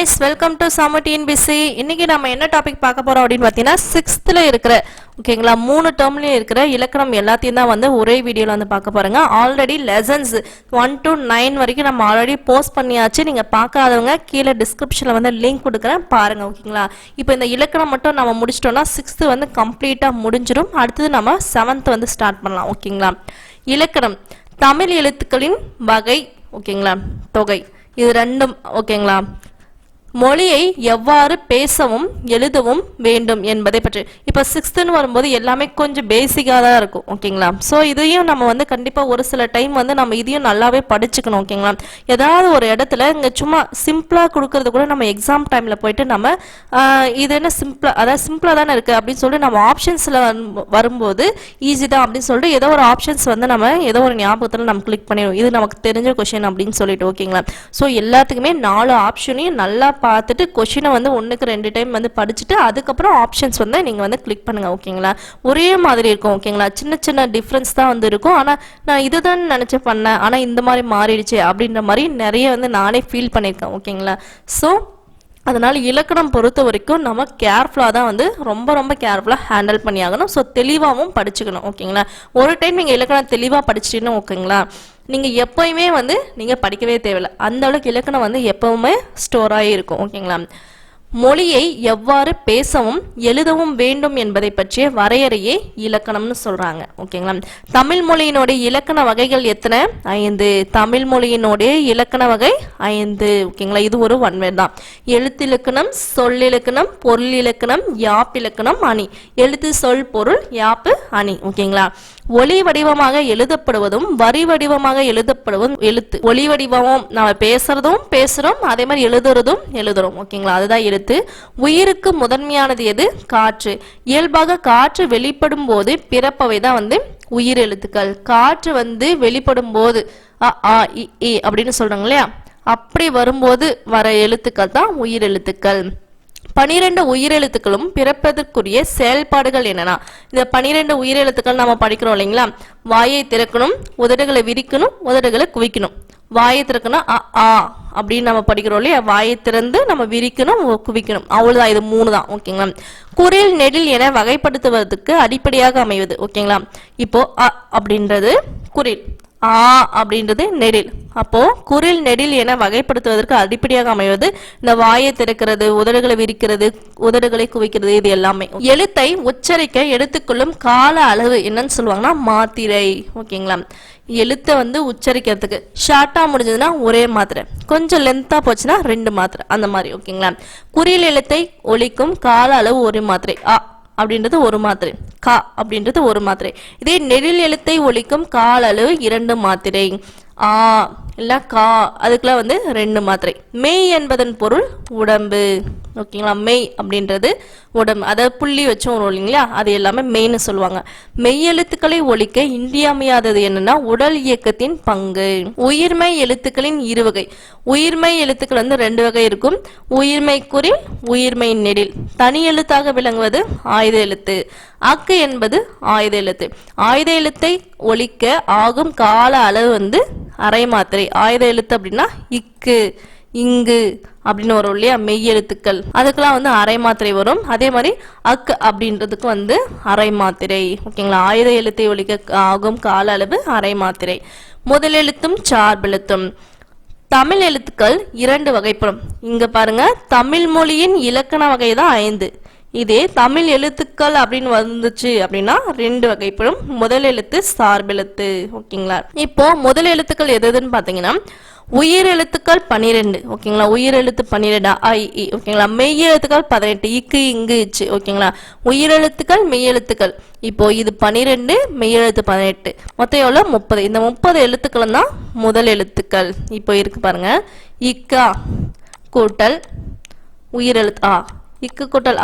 guys, welcome to Summer TNPSC. இன்னைக்கு நாம என்ன டாபிக் பார்க்க போறோம் அப்படினு பார்த்தீங்கன்னா 6th ல இருக்கிற ஓகேங்களா மூணு டேர்ம்ல இருக்கிற இலக்கணம் எல்லாத்தையும் தான் வந்து ஒரே வீடியோல வந்து பார்க்க போறங்க. ஆல்ரெடி லெசன்ஸ் 1 to 9 வரைக்கும் நம்ம ஆல்ரெடி போஸ்ட் பண்ணியாச்சு. நீங்க பார்க்காதவங்க கீழ டிஸ்கிரிப்ஷன்ல வந்து லிங்க் கொடுக்கிறேன் பாருங்க ஓகேங்களா. இப்போ இந்த இலக்கணம் மட்டும் நம்ம முடிச்சிட்டோம்னா 6th வந்து கம்ப்ளீட்டா முடிஞ்சிரும். அடுத்து நம்ம 7th வந்து ஸ்டார்ட் பண்ணலாம் ஓகேங்களா. இலக்கணம் தமிழ் எழுத்துக்களின் வகை ஓகேங்களா, தொகை இது ரெண்டும் ஓகேங்களா. மொழியை எவ்வாறு பேசவும் எழுதவும் வேண்டும் என்பதை பற்றி இப்போ 6th வரும்போது எல்லாமே கொஞ்சம் பேசிக்காக தான் இருக்கும் ஓகேங்களா. ஸோ இதையும் நம்ம வந்து கண்டிப்பாக ஒரு சில டைம் வந்து நம்ம இதையும் நல்லாவே படிச்சுக்கணும் ஓகேங்களா. ஏதாவது ஒரு இடத்துல இங்கே சும்மா சிம்பிளாக கொடுக்கறது கூட நம்ம எக்ஸாம் டைமில் போயிட்டு நம்ம இது என்ன சிம்பிளாக அதாவது சிம்பிளாக தானே இருக்குது அப்படின்னு சொல்லிட்டு நம்ம ஆப்ஷன்ஸில் வரும்போது ஈஸி தான் அப்படின்னு சொல்லிட்டு ஏதோ ஒரு ஆப்ஷன்ஸ் வந்து நம்ம ஏதோ ஒரு ஞாபகத்தில் நம்ம கிளிக் பண்ணிடுவோம். இது நமக்கு தெரிஞ்ச கொஷின் அப்படின்னு சொல்லிட்டு ஓகேங்களா. ஸோ எல்லாத்துக்குமே 4 ஆப்ஷனையும் நல்லா பார்த்துட்டு கொஷினை வந்து 1க்கு 2 டைம் வந்து படிச்சுட்டு அதுக்கப்புறம் ஆப்ஷன்ஸ் வந்து நீங்கள் வந்து கிளிக் பண்ணுங்க ஓகேங்களா. ஒரே மாதிரி இருக்கும் ஓகேங்களா, சின்ன சின்ன டிஃப்ரென்ஸ் தான் வந்து இருக்கும். ஆனால் நான் இதுதான் நினச்சி பண்ணேன் ஆனால் இந்த மாதிரி மாறிடுச்சு அப்படின்ற மாதிரி நிறைய வந்து நானே ஃபீல் பண்ணியிருக்கேன் ஓகேங்களா. ஸோ அதனால் இலக்கணம் பொறுத்த வரைக்கும் நம்ம கேர்ஃபுல்லாக தான் வந்து ரொம்ப கேர்ஃபுல்லாக ஹேண்டில் பண்ணி ஆகணும். ஸோ தெளிவாகவும் படிச்சுக்கணும் ஓகேங்களா. ஒரு டைம் நீங்கள் இலக்கணம் தெளிவாக படிச்சிட்டீங்கன்னா ஓகேங்களா, நீங்கள் எப்போயுமே வந்து நீங்கள் படிக்கவே தேவையில்லை. அந்த அளவுக்கு இலக்கணம் வந்து எப்பவுமே ஸ்டோர் ஆகி இருக்கும் ஓகேங்களா. மொழியை எவ்வாறு பேசவும் எழுதவும் வேண்டும் என்பதை பற்றிய வரையறையே இலக்கணம்னு சொல்றாங்க ஓகேங்களா. தமிழ் மொழியினுடைய இலக்கண வகைகள் எத்தனை? 5. தமிழ் மொழியினுடைய இலக்கண வகை 5 ஓகேங்களா. இது ஒரு ஒன்வேர்ட் தான். எழுத்திலக்கணம், சொல்லிலக்கணம், பொருள் இலக்கணம், யாப்பிலக்கணம், அணி. எழுத்து, சொல், பொருள், யாப்பு, அணி ஓகேங்களா. ஒளி வடிவமாக எழுதப்படுவதும் வரி வடிவமாக எழுதப்படுவதும் எழுத்து. ஒளி வடிவமும் நம்ம பேசுறோம், அதே மாதிரி எழுதுறோம் ஓகேங்களா. அதுதான் எழுத்து. உயிருக்கு முதன்மையானது எது? காற்று. இயல்பாக காற்று வெளிப்படும் போது பிறப்பவை தான் வந்து உயிர் எழுத்துக்கள். காற்று வந்து வெளிப்படும் போது அப்படின்னு சொல்றாங்க இல்லையா, அப்படி வரும்போது வர எழுத்துக்கள் தான் உயிர் எழுத்துக்கள். 12 உயிரெழுத்துக்களும் பிறப்பதற்குரிய செயல்பாடுகள் என்னன்னா, இந்த 12 உயிரெழுத்துக்கள் நம்ம படிக்கிறோம் இல்லைங்களா. வாயை திறக்கணும், உதடுகளை விரிக்கணும், உதடுகளை குவிக்கணும். வாயை திறக்கணும் அப்படின்னு நம்ம படிக்கிறோம் இல்லையா, வாயை திறந்து நம்ம விரிக்கணும், குவிக்கணும், அவ்வளவுதான். இது 3 தான் ஓகேங்களா. குரில் நெடில் என வகைப்படுத்துவதற்கு அடிப்படையாக அமைவது ஓகேங்களா. இப்போ அப்படின்றது குரில், அப்படின்றது நெடில். அப்போ குரில் நெடில் என வகைப்படுத்துவதற்கு அடிப்படையாக அமைவது இந்த வாயை திறக்கிறது, உதடுகளை விரிக்கிறது, உதடுகளை குவிக்கிறது, இது எல்லாமே. எழுத்தை உச்சரிக்க எடுத்துக்கொள்ளும் கால அளவு என்னன்னு சொல்லுவாங்கன்னா மாத்திரை ஓகேங்களா. எழுத்தை வந்து உச்சரிக்கிறதுக்கு ஷார்ட்டா முடிஞ்சதுன்னா ஒரே மாத்திரை, கொஞ்சம் லென்த்தா போச்சுன்னா 2 மாத்திரை, அந்த மாதிரி ஓகேங்களா. குறில் எழுத்தை ஒலிக்கும் கால அளவு ஒரு மாத்திரை. அப்படின்றது ஒரு மாத்திரை, கா அப்படின்றது ஒரு மாத்திரை. இதே நெடில் எழுத்தை ஒலிக்கும் கால அளவு 2 மாத்திரை. இல்ல கா அதுக்கெல்லாம் வந்து 2 மாத்திரை. மெய் என்பதன் பொருள் உடம்பு ஓகேங்களா. மெய் அப்படின்றது உடம்பு, அதாவது புள்ளி வச்சும் வரும் இல்லைங்களா, அது எல்லாமே மெய்ன்னு சொல்லுவாங்க. மெய் எழுத்துக்களை ஒலிக்க இன்றியமையாதது என்னன்னா உடல் இயக்கத்தின் பங்கு. உயிர்மை எழுத்துக்களின் 2 வகை. உயிர்மை எழுத்துக்கள் வந்து 2 வகை இருக்கும். உயிர்மை குறில், உயிர்மை நெடில். தனி எழுத்தாக விளங்குவது ஆயுத எழுத்து. அக்கு என்பது ஆயுத எழுத்து. ஆயுத எழுத்தை ஒலிக்க ஆகும் கால அளவு வந்து அரை மாத்திரை. ஆயுத எழுத்து அப்படின்னா இக்கு, இங்கு அப்படின்னு வரும் இல்லையா மெய் எழுத்துக்கள், அதுக்கெல்லாம் வந்து அரை மாத்திரை வரும். அதே மாதிரி அக்கு அப்படின்றதுக்கு வந்து அரை மாத்திரை ஓகேங்களா. ஆயுத எழுத்தை ஒலிக்க ஆகும் கால அளவு அரை மாத்திரை. முதலெழுத்தும் சார்பெழுத்தும். தமிழ் எழுத்துக்கள் 2 வகைப்படும். இங்க பாருங்க, தமிழ் மொழியின் இலக்கண வகை தான் 5. இதே தமிழ் எழுத்துக்கள் அப்படின்னு வந்துச்சு அப்படின்னா 2 வகைப்படும். முதல் எழுத்து, சார்பெழுத்து ஓகேங்களா. இப்போ முதல் எழுத்துக்கள் எதுன்னு பாத்தீங்கன்னா உயிர் எழுத்துக்கள் 12 ஓகேங்களா. உயிர் எழுத்து 12 ஐ ஓகேங்களா. மெய் எழுத்துக்கள் 18 இக்கு, இங்கு, இச்சு ஓகேங்களா. உயிர் எழுத்துக்கள், மெய் எழுத்துக்கள். இப்போ இது 12, மெய் எழுத்து 18, மொத்தம் எவ்வளோ 30. இந்த 30 எழுத்துக்கள் தான் முதல் எழுத்துக்கள். இப்போ இருக்கு பாருங்க, இக்கா கூட்டல் உயிர் எழுத்து இக்கு கூட்டல்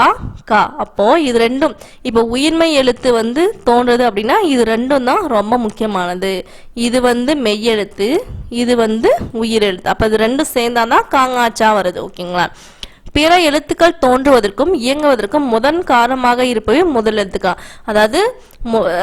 கா. அப்போ இது 2ம் இப்போ உயிர்மை எழுத்து வந்து தோன்றுது அப்படின்னா இது 2ம் தான் ரொம்ப முக்கியமானது. இது வந்து மெய்யெழுத்து, இது வந்து உயிர் எழுத்து. அப்ப இது 2 சேர்ந்தாதான் காங்காச்சா வருது ஓகேங்களா. பிற எழுத்துக்கள் தோன்றுவதற்கும் இயங்குவதற்கும் முதன் காரணமாக இருப்பவை முதல் எழுத்துக்கள். அதாவது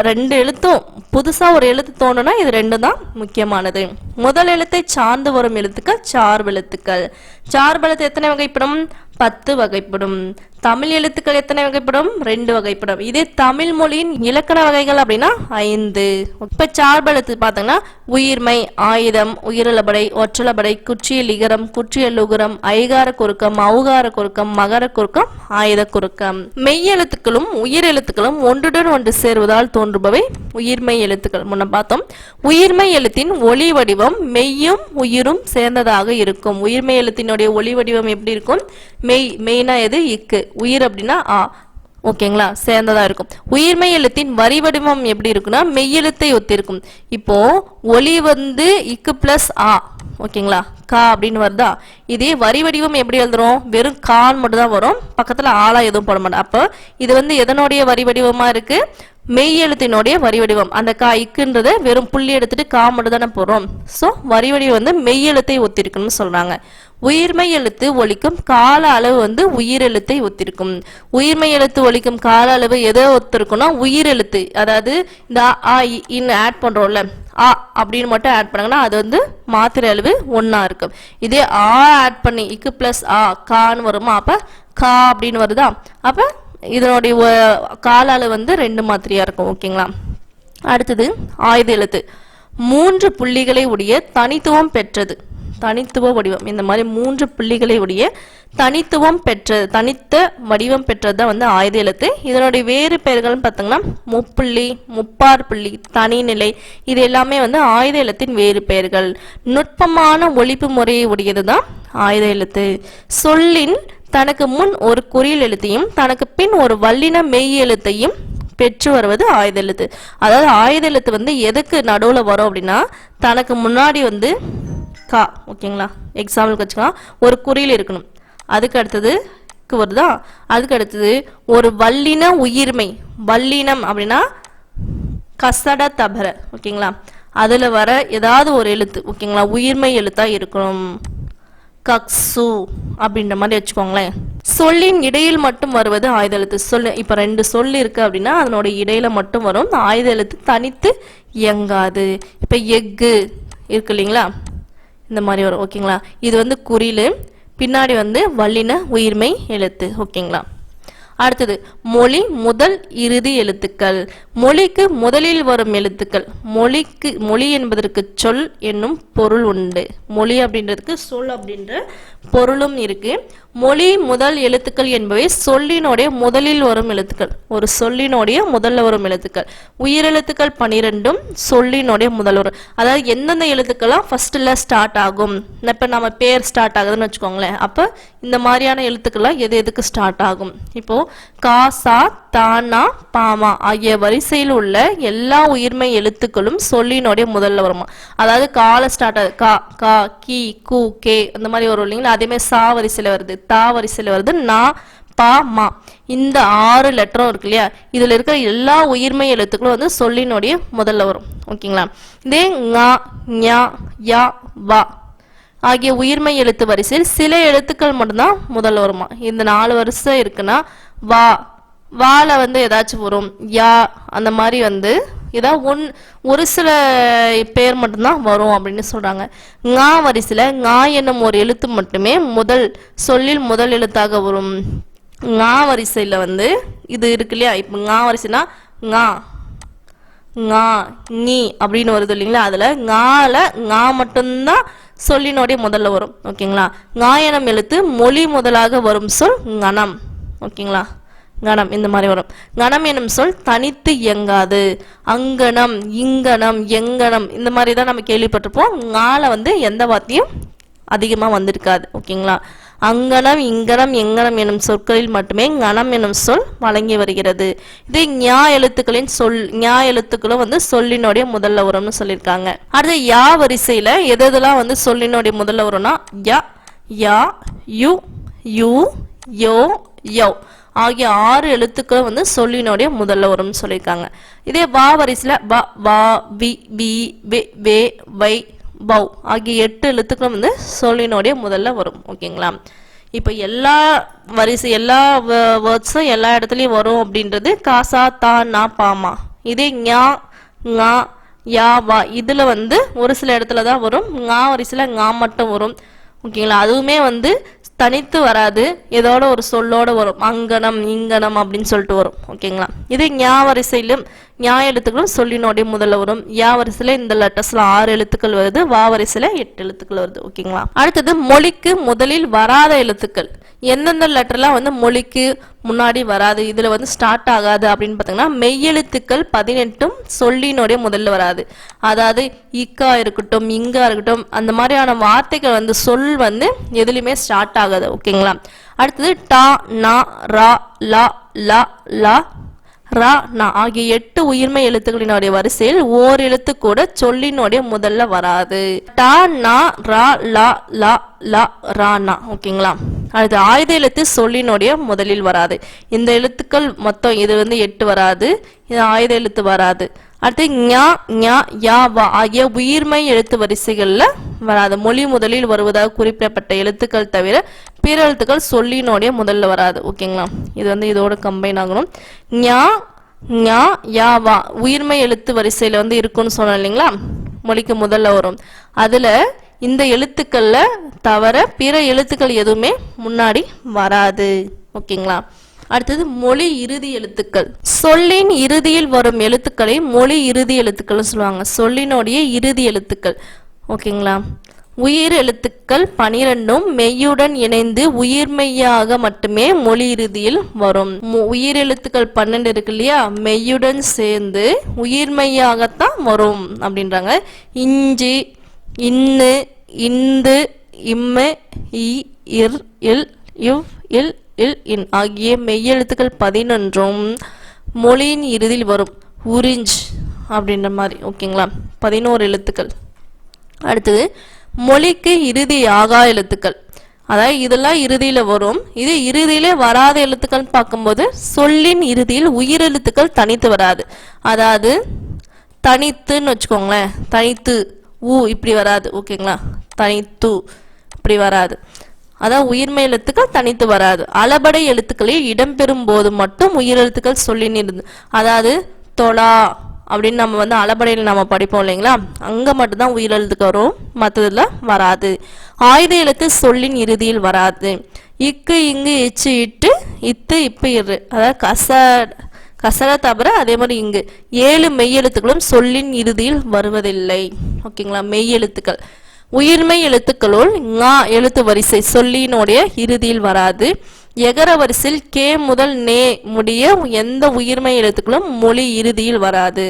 ரெண்டு எழுத்தும் புதுசா ஒரு எழுத்து தோணுனா இது ரெண்டும் தான் முக்கியமானது. முதல் எழுத்தை சார்ந்து வரும் எழுத்துக்கள் சார்பெழுத்துக்கள். சார்பெழுத்து எத்தனை வகைப்படும்? 10 வகைப்படும். தமிழ் எழுத்துக்கள் எத்தனை வகைப்படும்? 2 வகைப்படும். இதே தமிழ் மொழியின் இலக்கண வகைகள் அப்படின்னா 5. இப்ப சார்பெழுத்து பார்த்தீங்கன்னா உயிர்மை, ஆயுதம், உயிரிழபடை, ஒற்றலபடை, குற்றியல் இகரம், குற்றியல் உகரம், ஐகார குறுக்கம், ஔகார குறுக்கம், மகர குறுக்கம், ஆயுத குறுக்கம். மெய் எழுத்துக்களும் உயிர் எழுத்துக்களும் ஒன்றுடன் ஒன்று சேர்வதால் தோன்றுபவை உயிர்மெய் எழுத்துக்கள். முன்ன பார்த்தோம். உயிர்மெய் எழுத்தின் ஒளி வடிவம் மெய்யும் உயிரும் சேர்ந்ததாக இருக்கும். உயிர்மெய் எழுத்தினுடைய ஒளி வடிவம் எப்படி இருக்கும்? மெய்னா எது? இக்கு. உயிர் அப்படின்னா ஆ. ஓகேங்களா? சேர்ந்ததா இருக்கும். உயிர்மெய் எழுத்தின் வரி வடிவம் எப்படி இருக்குன்னா மெய்யெழுத்தை ஒத்திருக்கும். இப்போ ஒளி வந்து இக்கு பிளஸ் ஆ. ஓகேங்களா? கா அப்படின்னு வருதா? இதே வரி வடிவம் எப்படி எழுதுறோம்? வெறும் கான் மட்டும் தான் வரும், பக்கத்துல ஆளா எதுவும் போட மாட்டோம். அப்போ இது வந்து எதனுடைய வரி வடிவமா இருக்கு? மெய் எழுத்தினுடைய வரி வடிவம். அந்த கா இக்குன்றத வெறும் புள்ளி எடுத்துட்டு கா மட்டும் தானே போடுறோம். ஸோ வரி வடிவம் வந்து மெய் எழுத்தை ஒத்திருக்குன்னு சொல்றாங்க. உயிர்மெய் எழுத்து ஒலிக்கும் கால அளவு வந்து உயிர் எழுத்தை ஒத்திருக்கும். உயிர்மெய் எழுத்து ஒலிக்கும் கால அளவு எதை ஒத்திருக்கும்னா உயிர் எழுத்து. அதாவது இந்த ஆ இன்னு ஆட் பண்றோம்ல, ஆ அப்படின்னு மட்டும் ஆட் பண்ணாங்கன்னா அது வந்து மாத்திரை அளவு 1 இருக்கும். இதே ஆ ஆட் பண்ணி இக்கு பிளஸ் ஆ கான்னு வருமா, அப்ப கா அப்படின்னு வருதா, அப்ப இதனுடைய கால அளவு வந்து 2 மாத்திரையா இருக்கும். ஓகேங்களா? அடுத்தது ஆயுத எழுத்து. 3 புள்ளிகளை உடைய தனித்துவம் பெற்றது. தனித்துவ வடிவம். இந்த மாதிரி 3 புள்ளிகளை உடைய தனித்துவம் பெற்றது, தனித்த வடிவம் பெற்றது தான் வந்து ஆயுத எழுத்து. இதனுடைய வேறு பெயர்கள் பார்த்தீங்கன்னா முப்புள்ளி, முப்பார் புள்ளி, தனிநிலை, இது எல்லாமே வந்து ஆயுத எழுத்தின் வேறு பெயர்கள். நுட்பமான ஒலிப்பு முறையை உடையது தான் ஆயுத எழுத்து. சொல்லின் தனக்கு முன் ஒரு குறில் எழுத்தையும் தனக்கு பின் ஒரு வல்லின மெய் எழுத்தையும் பெற்று வருவது ஆயுத எழுத்து. அதாவது ஆயுத எழுத்து வந்து எதுக்கு நடுவுல வரும் அப்படின்னா தனக்கு முன்னாடி வந்து கா. ஓகேங்களா? எக்ஸாம்பிளுக்கு வச்சுக்கலாம், ஒரு குறியில் இருக்கணும், அதுக்கு அடுத்தது வருதா, அதுக்கு அடுத்தது ஒரு வல்லின உயிர்மை. வல்லினம் அப்படின்னா கசட தபர. ஓகேங்களா? அதுல வர ஏதாவது ஒரு எழுத்து. ஓகேங்களா? உயிர்மை எழுத்தா இருக்கணும். கக்சு அப்படின்ற மாதிரி வச்சுக்கோங்களேன். சொல்லின் இடையில் மட்டும் வருவது ஆயுத எழுத்து. சொல்லு இப்ப 2 சொல் இருக்கு அப்படின்னா அதனோட இடையில மட்டும் வரும். ஆயுத எழுத்து தனித்து இயங்காது. இப்ப எஃகு இருக்கு இல்லைங்களா, இந்த மாதிரி வரும். ஓகேங்களா? இது வந்து குறிலு, பின்னாடி வந்து வல்லின உயிர்மை எழுத்து. ஓகேங்களா? அடுத்தது மொழி முதல் இறுதி எழுத்துக்கள். மொழிக்கு முதலில் வரும் எழுத்துக்கள். மொழி என்பதற்கு சொல் என்னும் பொருள் உண்டு. மொழி அப்படின்றதுக்கு சொல் அப்படின்ற பொருளும் இருக்கு. மொழி முதல் எழுத்துக்கள் என்பவை சொல்லினுடைய முதலில் வரும் எழுத்துக்கள். ஒரு சொல்லினுடைய முதல்ல வரும் எழுத்துக்கள். உயிரெழுத்துக்கள் 12ம் சொல்லினுடைய முதல் வரும். அதாவது எந்தெந்த எழுத்துக்கள்லாம் ஃபர்ஸ்ட்ல ஸ்டார்ட் ஆகும். இப்ப நம்ம பேர் ஸ்டார்ட் ஆகுதுன்னு வச்சுக்கோங்களேன், அப்ப இந்த மாதிரியான எழுத்துக்கள்லாம் எதுக்கு ஸ்டார்ட் ஆகும்? இப்போ கா, சா, தானா, பாமா ஆகிய வரிசையில் உள்ள எல்லா உயிர்மை எழுத்துக்களும் சொல்லினுடைய முதல்ல வருமா. அதாவது கால ஸ்டார்ட் ஆகுது, கா, கா, கி, கு, கே அந்த மாதிரி வரும் இல்லைங்களா. அதே மாதிரி சா வரிசையில வருது, தா வரிசையில வருது, நா, பா, மா. இந்த 6 லெட்டரும் இருக்கு இல்லையா, இதுல இருக்கிற எல்லா உயிர்மை எழுத்துக்களும் வந்து சொல்லினுடைய முதல்ல வரும். ஓகேங்களா? இதே ஙா, ஞா, யா, வா ஆகிய உயிர்மை எழுத்து வரிசையில் சில எழுத்துக்கள் மட்டும்தான் முதல்ல வருமா. இந்த 4 வரிசை இருக்குன்னா வா, வால வந்து ஏதாச்சும் வரும், யா அந்த மாதிரி வந்து ஏதாவது ஒரு சில பேர் மட்டும்தான் வரும் அப்படின்னு சொல்றாங்க. ஙா வரிசையில ஞா என்னும் ஒரு எழுத்து மட்டுமே முதல் சொல்லில் முதல் எழுத்தாக வரும். ஞா வரிசையில வந்து இது இருக்கு இல்லையா, இப்ப ஞா வரிசைனா ஞா, ஞா, நீ அப்படின்னு வருது இல்லைங்களா. அதுல ஞால ஞா மட்டும்தான் சொல்லினுடைய முதல்ல வரும். ஓகேங்களா? ஞா எனும் எழுத்து மொழி முதலாக வரும் சொல் கணம். ஓகேங்களா? கணம் இந்த மாதிரி வரும். கணம் எனும் சொல் தனித்து இயங்காது. அங்கனம், இங்கனம், எங்கனம் இந்த மாதிரி தான் நம்ம கேள்விப்பட்டிருப்போம். ஞால வந்து எந்த வார்த்தையும் அதிகமா வந்திருக்காது. ஓகேங்களா? அங்கனம், இங்கனம், எங்கனம் எனும் சொற்களில் மட்டுமே கணம் எனும் சொல் வழங்கி வருகிறது. இது ஞா எழுத்துக்களின் ஞா எழுத்துக்களும் வந்து சொல்லினுடைய முதல்ல வரும்னு சொல்லியிருக்காங்க. அடுத்து யா வரிசையில எதெல்லாம் வந்து சொல்லினுடைய முதல்ல வரும்னா யா, யா, யு, யூ, யோ, யோ ஆகிய 6 எழுத்துக்கள் வந்து சொல்லினுடைய முதல்ல வரும்னு சொல்லியிருக்காங்க. இதே வா வரிசையில வ, வா, வி, வி, வே, வே, வை, பௌ ஆகிய 8 எழுத்துக்கள் வந்து சொல்லினுடைய முதல்ல வரும். ஓகேங்களா? இப்போ எல்லா வரிசை எல்லா வேர்ட்ஸும் எல்லா இடத்துலையும் வரும் அப்படின்றது காசா தா நா பாமா. இதே ஞா ஞா யா வா இதில் வந்து ஒரு சில இடத்துல தான் வரும். ஞா வரிசையில் ஞா மட்டும் வரும். ஓகேங்களா, அதுவுமே வந்து தனித்து வராது, ஏதோட ஒரு சொல்லோட வரும். அங்கனம் இங்கனம் அப்படின்னு சொல்லிட்டு வரும். ஓகேங்களா, இது ஞா வரிசையிலும் ஞா எழுத்துக்களும் சொல்லினோடைய முதல்ல வரும். யா வரிசையில இந்த லெட்டர்ஸ்ல 6 எழுத்துக்கள் வருது, வா வரிசையில 8 எழுத்துக்கள் வருது. ஓகேங்களா, அடுத்தது மொழிக்கு முதலில் வராத எழுத்துக்கள். எந்தெந்த லெட்டர்லாம் வந்து மொழிக்கு முன்னாடி வராது, இதுல வந்து ஸ்டார்ட் ஆகாது அப்படின்னு பார்த்தீங்கன்னா மெய்யெழுத்துக்கள் 18 சொல்லினுடைய முதல்ல வராது. அதாவது இக்கா இருக்கட்டும் இங்கா இருக்கட்டும் அந்த மாதிரியான வார்த்தைகள் வந்து சொல் வந்து எதுலையுமே ஸ்டார்ட் ஆகாது. ஓகேங்களா, அடுத்தது டா நா ரா லா லா லா ரா நா ஆகிய 8 உயிர்மை எழுத்துக்களினுடைய வரிசையில் ஓர் எழுத்து கூட சொல்லினுடைய முதல்ல வராது. டா நா ரா லா லா லா ரா நா. ஓகேங்களா, அடுத்து ஆயுத எழுத்து சொல்லினுடைய முதலில் வராது. இந்த எழுத்துக்கள் மொத்தம் இது வந்து 8 வராது, இது ஆயுத எழுத்து வராது. அடுத்து ஞா ஞா யா வா ஆகிய உயிர்மை எழுத்து வரிசைகள்ல வராது. மொழி முதலில் வருவதாக குறிப்பிடப்பட்ட எழுத்துக்கள் தவிர பிற எழுத்துக்கள் சொல்லினுடைய முதல்ல வராது. ஓகேங்களா, இது வந்து இதோட கம்பைன் ஆகணும். ஞா ஞா யா வா உயிர்மை எழுத்து வரிசையில வந்து இருக்குன்னு சொன்னோம் இல்லைங்களா, மொழிக்கு முதல்ல வரும். அதுல இந்த எழுத்துக்கள்ல தவிர பிற எழுத்துக்கள் எதுவுமே முன்னாடி வராது. ஓகேங்களா, அடுத்தது மொழி இறுதி எழுத்துக்கள். சொல்லின் இறுதியில் வரும் எழுத்துக்களை மொழி இறுதி எழுத்துக்கள் சொல்லுவாங்க. சொல்லினுடைய இறுதி எழுத்துக்கள். ஓகேங்களா, உயிர் எழுத்துக்கள் 12 மெய்யுடன் இணைந்து உயிர்மெய்யாக மட்டுமே மொழி இறுதியில் வரும். உயிர் எழுத்துக்கள் 12 இருக்கு இல்லையா, மெய்யுடன் சேர்ந்து உயிர்மெய்யாகத்தான் வரும் அப்படின்றாங்க. இஞ்சி இன்னு இந்து இம்மு இ இர் இல் இவ் இல் இல் இன் ஆகிய மெய்யெழுத்துக்கள் 11 மொழியின் இறுதியில் வரும். உறிஞ்ச் அப்படின்ற மாதிரி. ஓகேங்களா, 11 எழுத்துக்கள். அடுத்தது மொழிக்கு இறுதி ஆகா எழுத்துக்கள். அதாவது இதெல்லாம் இறுதியில வரும். இது இறுதியிலே வராத எழுத்துக்கள் பார்க்கும்போது சொல்லின் இறுதியில் உயிரெழுத்துக்கள் தனித்து வராது. அதாவது தனித்துன்னு வச்சுக்கோங்களேன், தனித்து ஊ இப்படி வராது. ஓகேங்களா, தனித்து இப்படி வராது. அதாவது உயிர்மை எழுத்துக்கள் தனித்து வராது. அளபடை எழுத்துக்களில் இடம்பெறும் போது மட்டும் உயிரெழுத்துக்கள் சொல்லின் இருந்து, அதாவது தொலா அப்படின்னு நம்ம வந்து அளபடையில் நம்ம படிப்போம் இல்லைங்களா, அங்க மட்டும்தான் உயிரெழுத்துக்கு வரும், மற்றதுல வராது. ஆயுத எழுத்து சொல்லின் இறுதியில் வராது. இக்கு இங்கு இச்சு இட்டு இத்து இப்பு இரு, அதாவது கசர தவிர அதே மாதிரி இங்கு 7 மெய்யெழுத்துக்களும் சொல்லின் இறுதியில் வருவதில்லை. ஓகேங்களா, மெய்யெழுத்துக்கள். உயிர்மை எழுத்துக்களுள் ஙா எழுத்து வரிசை சொல்லினுடைய இறுதியில் வராது. எகர வரிசையில் கே முதல் நே முடிய எந்த உயிர்மை எழுத்துக்களும் மொழி இறுதியில் வராது.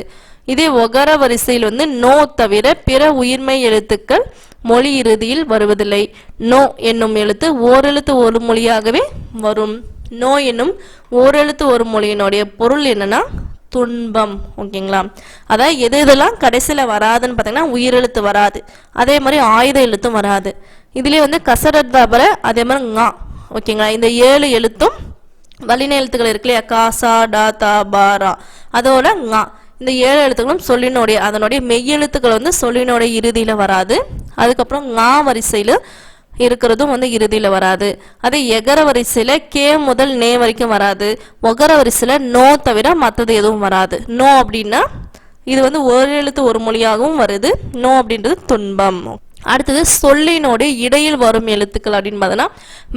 இதே ஒகர வரிசையில் வந்து நோ தவிர பிற உயிர்மை எழுத்துக்கள் மொழி இறுதியில் வருவதில்லை. நோ என்னும் எழுத்து ஓரெழுத்து ஒரு மொழியாகவே வரும். நோ என்னும் ஓரெழுத்து ஒரு மொழியினுடைய பொருள் என்னன்னா துன்பம். ஓகேங்களா, அதாவது எது இதெல்லாம் கடைசியில வராதுன்னு பார்த்தீங்கன்னா உயிரெழுத்து வராது, அதே மாதிரி ஆயுத எழுத்தும் வராது. இதுலயே வந்து கசரத் தவிர அதே மாதிரி ஙா. ஓகேங்களா, இந்த 7 எழுத்தும் வல்லின எழுத்துக்கள் இருக்கு இல்லையா, காசா டா தா பாரா, அதோட ஙா இந்த 7 எழுத்துக்களும் சொல்லினுடைய அதனுடைய மெய்யெழுத்துக்கள் வந்து சொல்லினுடைய இறுதியில வராது. அதுக்கப்புறம் ஞா வரிசையில இருக்கிறதும் வந்து இறுதியில வராது. அதே எகர வரிசையில கே முதல் நே வரைக்கும் வராது. ஒகர வரிசையில நோ தவிர மற்றது எதுவும் வராது. நோ அப்படின்னா இது வந்து ஒரு எழுத்து ஒரு மொழியாகவும் வருது. நோ அப்படின்றது துன்பம். அடுத்தது சொல்லினோட இடையில் வரும் எழுத்துக்கள் அப்படின்னு பார்த்தோன்னா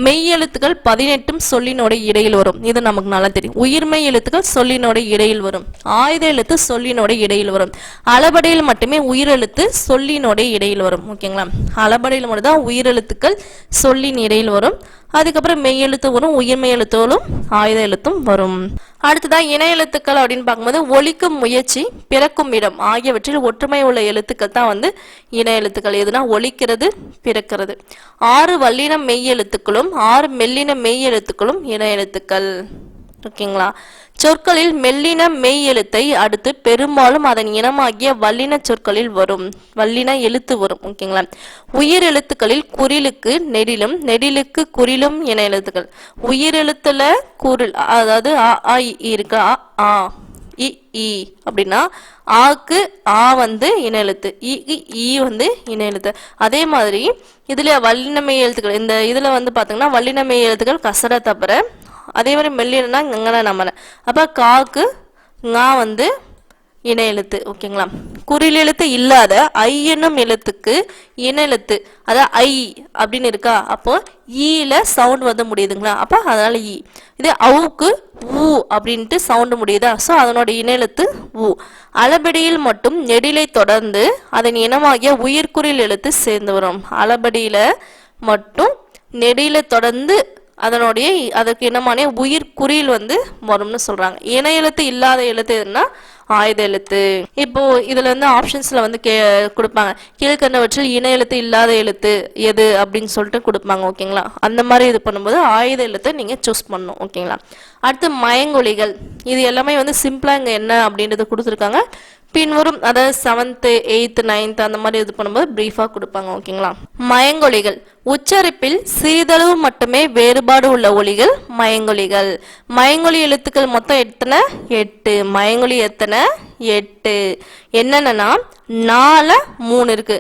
மெய் எழுத்துக்கள் 18 சொல்லினோட இடையில் வரும். இது நமக்கு நல்லா தெரியும். உயிர்மெய் எழுத்துக்கள் சொல்லினோட இடையில் வரும். ஆயுத எழுத்து சொல்லினோட இடையில் வரும். அளபடையில் மட்டுமே உயிரெழுத்து சொல்லினோட இடையில் வரும். ஓகேங்களா, அளபடையில் மட்டும் தான் உயிரெழுத்துக்கள் சொல்லின் இடையில் வரும். அதுக்கப்புறம் மெய் எழுத்து வரும், உயிர்மெய் எழுத்துகளும் ஆயுத எழுத்தும் வரும். அடுத்ததான் இணை எழுத்துக்கள் அப்படின்னு பார்க்கும்போது ஒலிக்கும் முயற்சி, பிறக்கும் இடம் ஆகியவற்றில் ஒற்றுமை உள்ள எழுத்துக்கள் தான் வந்து இணை எழுத்துக்கள். எதுனா ஒலிக்கிறது, பிறக்கிறது. 6 வல்லின மெய் எழுத்துக்களும் 6 மெல்லின மெய் எழுத்துக்களும் இணை எழுத்துக்கள். ஓகேங்களா, சொற்களில் மெல்லின மெய் எழுத்தை அடுத்து பெரும்பாலும் அதன் இனமாகிய வல்லின சொற்களில் வரும், வல்லின எழுத்து வரும். ஓகேங்களா, உயிர் எழுத்துக்களில் குறிலுக்கு நெடிலும் நெடிலுக்கு குறிலும் இணை எழுத்துக்கள். உயிர் எழுத்துல குறில், அதாவது அ இ இருக்கு, ஆ இ ஈ அப்படின்னா ஆக்கு ஆ வந்து இன எழுத்து, ஈக்கு ஈ வந்து இன எழுத்து. அதே மாதிரி இதுல வல்லினமெய் எழுத்துக்கள், இந்த இதுல வந்து பாத்தீங்கன்னா வல்லினமெய் எழுத்துக்கள் கசர தவிர, அதே மாதிரி மெல்லினா ngன நமன. அப்ப காக்கு ngா வந்து இன எழுத்து. ஓகேங்களா? குறில் எழுத்து இல்லாத ஐ என்னும் எழுத்துக்கு இன எழுத்து, அதாவது ஐ அப்படின்னு இருக்கா, அப்போ ஈல சவுண்ட் வந்து முடியுதுங்களா, அப்ப அதனால ஈ. இதே அவுக்கு ஊ அப்படின்ட்டு சவுண்ட் முடியுதா, ஸோ அதனோட இன எழுத்து ஊ. அளபடியில் மட்டும் நெடிலை தொடர்ந்து அதன் இனமாகிய உயிர்குறில் எழுத்து சேர்ந்து வரும். அளபடியில மட்டும் நெடில தொடர்ந்து அதனுடைய அதற்கு இனமான உயிர் குறில் வந்து வரும்னு சொல்றாங்க. இன எழுத்து இல்லாத எழுத்து எதுனா ஆயுத எழுத்து. இப்போ இதுல வந்து ஆப்ஷன்ஸ்ல வந்து கொடுப்பாங்க, கீழ்கண்டவற்றில் இன எழுத்து இல்லாத எழுத்து எது அப்படின்னு சொல்லிட்டு கொடுப்பாங்க. ஓகேங்களா? அந்த மாதிரி இது பண்ணும்போது ஆயுத எழுத்தை நீங்க சூஸ் பண்ணணும். ஓகேங்களா? அடுத்து மயங்கொலிகள். இது எல்லாமே வந்து சிம்பிளா இங்க என்ன அப்படின்றது கொடுத்துருக்காங்க. பின்வரும் அதாவது 7th 8th 9th அந்த மாதிரி இது பண்ணும்போது பிரீஃபா கொடுப்பாங்க. ஓகேங்களா? மயங்கொலிகள் உச்சரிப்பில் சிறிதளவு மட்டுமே வேறுபாடு உள்ள ஒலிகள் மயங்கொலிகள். மயங்கொலி எழுத்துக்கள் மொத்தம் எத்தனை? 8. மயங்கொலி எத்தனை? 8. என்னென்னா 4 3 இருக்கு.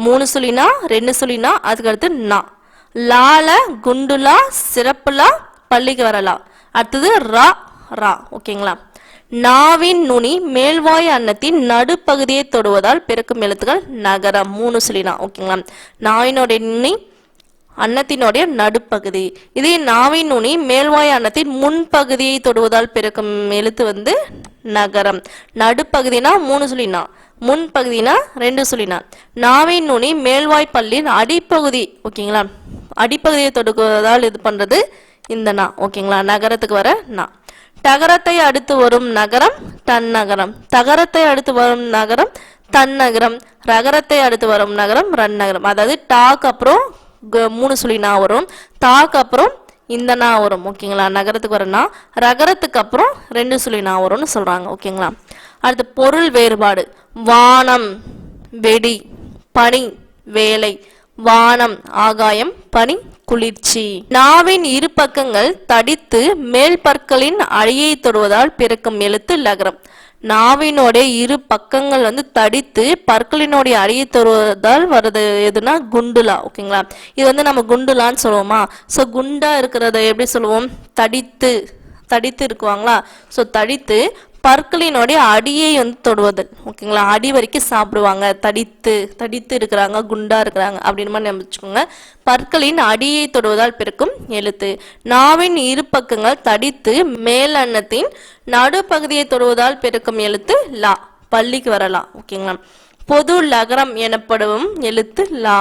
3 சொல்லினா 2 சொல்லினா அதுக்கு அடுத்து நா, லால குண்டுலா சிறப்புலா பள்ளிக்கு வரலா, அடுத்தது ரா ரா. ஓகேங்களா? நாவின் நுனி மேல்வாய் அன்னத்தின் நடுப்பகுதியை தொடுவதால் பிறக்கும் எழுத்துக்கள் நகரம். 3 சொல்லினா. ஓகேங்களா? நாவினுடைய நுனி அன்னத்தினுடைய நடுப்பகுதி. இதே நாவின் நுனி மேல்வாய் அன்னத்தின் முன்பகுதியை தொடுவதால் பிறக்கும் எழுத்து வந்து நகரம். நடுப்பகுதினா 3 சொல்லினா, முன்பகுதினா 2 சொல்லினா. நாவின் நுனி மேல்வாய் பல்லின் அடிப்பகுதி. ஓகேங்களா? அடிப்பகுதியை தொடுவதால் இது பண்றது இந்த நா. ஓகேங்களா? நகரத்துக்கு வர நா. டகரத்தை அடுத்து வரும் நகரம் தன்னகரம். தகரத்தை அடுத்து வரும் நகரம் தன்னகரம். ரகரத்தை அடுத்து வரும் நகரம் ரன்னகரம். அதாவது டாக்கு அப்புறம் 3 சொல்லினா வரும், தாக்கு அப்புறம் இந்த நா வரும். ஓகேங்களா? நகரத்துக்கு வரனா. ரகரத்துக்கு அப்புறம் 2 சொல்லினா வரும்னு சொல்றாங்க. ஓகேங்களா? அடுத்து பொருள் வேறுபாடு. வானம் வெடி, பனி வேலை. வானம் ஆகாயம், பனி குளிர்ச்சி. நாவின் இரு பக்கங்கள் தடித்து மேல் பற்களின் அழியை தொடுவதால் பிறக்கும் எழுத்து லகரம். நாவினோடைய இரு பக்கங்கள் வந்து தடித்து பற்களினுடைய அழியை தொடுவதால் வருது எதுனா குண்டுலா. ஓகேங்களா? இது வந்து நம்ம குண்டுலான்னு சொல்லுவோமா, ஸோ குண்டா இருக்கிறத எப்படி சொல்லுவோம்? தடித்து தடித்து இருக்குவாங்களா, ஸோ தடித்து பற்களினுடைய அடியை வந்து தொடுவது. ஓகேங்களா? அடி வரைக்கும் சாப்பிடுவாங்க, தடித்து தடித்து இருக்கிறாங்க, குண்டா இருக்கிறாங்க அப்படின்னு மாதிரி நம்பிச்சுக்கோங்க. பற்களின் அடியை தொடுவதால் பிறக்கும் எழுத்து. நாவின் இரு பக்கங்கள் தடித்து மேல் அன்னத்தின் நடுப்பகுதியை தொடுவதால் பிறக்கும் எழுத்து லா, பள்ளிக்கு வரலாம். ஓகேங்களா? பொது லகரம் எனப்படும் எழுத்து லா.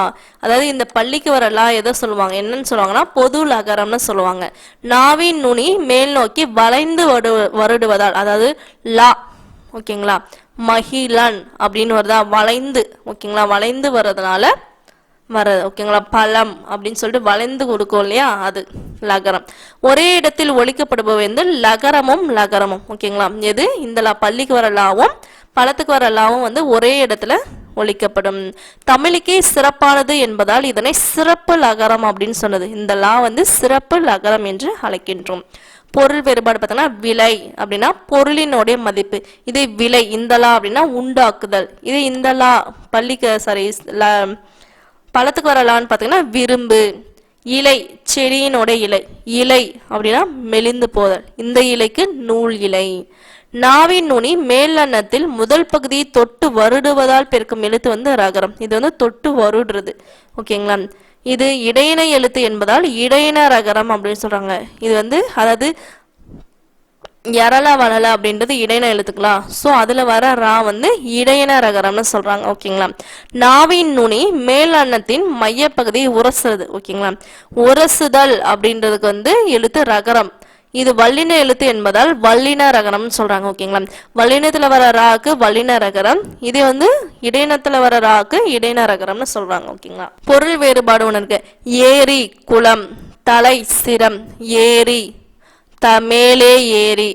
அதாவது இந்த பள்ளிக்கு வர லா எதை சொல்லுவாங்க, என்னன்னு சொல்லுவாங்கன்னா பொது லகரம்னு சொல்லுவாங்க. நாவின் நுனி மேல் நோக்கி வளைந்து வருடுவதால், அதாவது லா. ஓகேங்களா? மகிழன் அப்படின்னு வருதா, வளைந்து. ஓகேங்களா? வளைந்து வர்றதுனால வர்றது. ஓகேங்களா? பழம் அப்படின்னு சொல்லிட்டு வளைந்து கொடுக்கும் இல்லையா, அது லகரம். ஒரே இடத்தில் ஒலிக்கப்படுபவை வந்து லகரமும் லகரமும். ஓகேங்களா? எது இந்த லா, பள்ளிக்கு வர லாவும் பழத்துக்கு வர லாவும் வந்து ஒரே இடத்துல ஒலிக்கப்படும். தமிழுக்கே சிறப்பானது என்பதால் இதனை சிறப்பு லகரம் அப்படின்னு சொன்னது. இந்த லா வந்து சிறப்பு லகரம் என்று அழைக்கின்றோம். பொருள் வேறுபாடு பார்த்தோம்னா விலை அப்படின்னா பொருளினுடைய மதிப்பு. இதே விலை இந்த லா அப்படின்னா உண்டாக்குதல். இதே இந்த லா பள்ளிக்கு பழத்துக்கு வரலான்னு பார்த்தீங்கன்னா விரும்பு. இலை செடியினோட இலை, இலை அப்படின்னா மெலிந்து போதல். இந்த இலைக்கு நூல் இலை. நாவின் நுனி மேலன்னத்தில் முதல் பகுதியை தொட்டு வருடுவதால் பிறக்கும் எழுத்து வந்து ரகரம். இது வந்து தொட்டு வருடுறது. ஓகேங்களா? இது இடையின எழுத்து என்பதால் இடையின ரகரம் அப்படின்னு சொல்றாங்க. இது வந்து அதாவது யரளா வளல அப்படின்றது இடையின எழுத்துக்களா, ஸோ அதுல வர ரா வந்து இடையின ரகரம்னு சொல்றாங்க. ஓகேங்களா? நாவின் நுனி மேல் அன்னத்தின் மையப்பகுதியை உரசுறது. ஓகேங்களா? உரசுதல் அப்படின்றதுக்கு வந்து எழுத்து ரகரம். இது வல்லின எழுத்து என்பதால் வல்லின ரகரம்னு சொல்றாங்க. ஓகேங்களா? வல்லினத்துல வர ராக்கு வல்லின ரகரம், இதே வந்து இடையினத்துல வர ராக்கு இடையின ரகரம்னு சொல்றாங்க. ஓகேங்களா? பொருள் வேறுபாடு ஒன்று இருக்கு. ஏரி குளம், தலை சிரம், ஏரி மேலே ஏரி,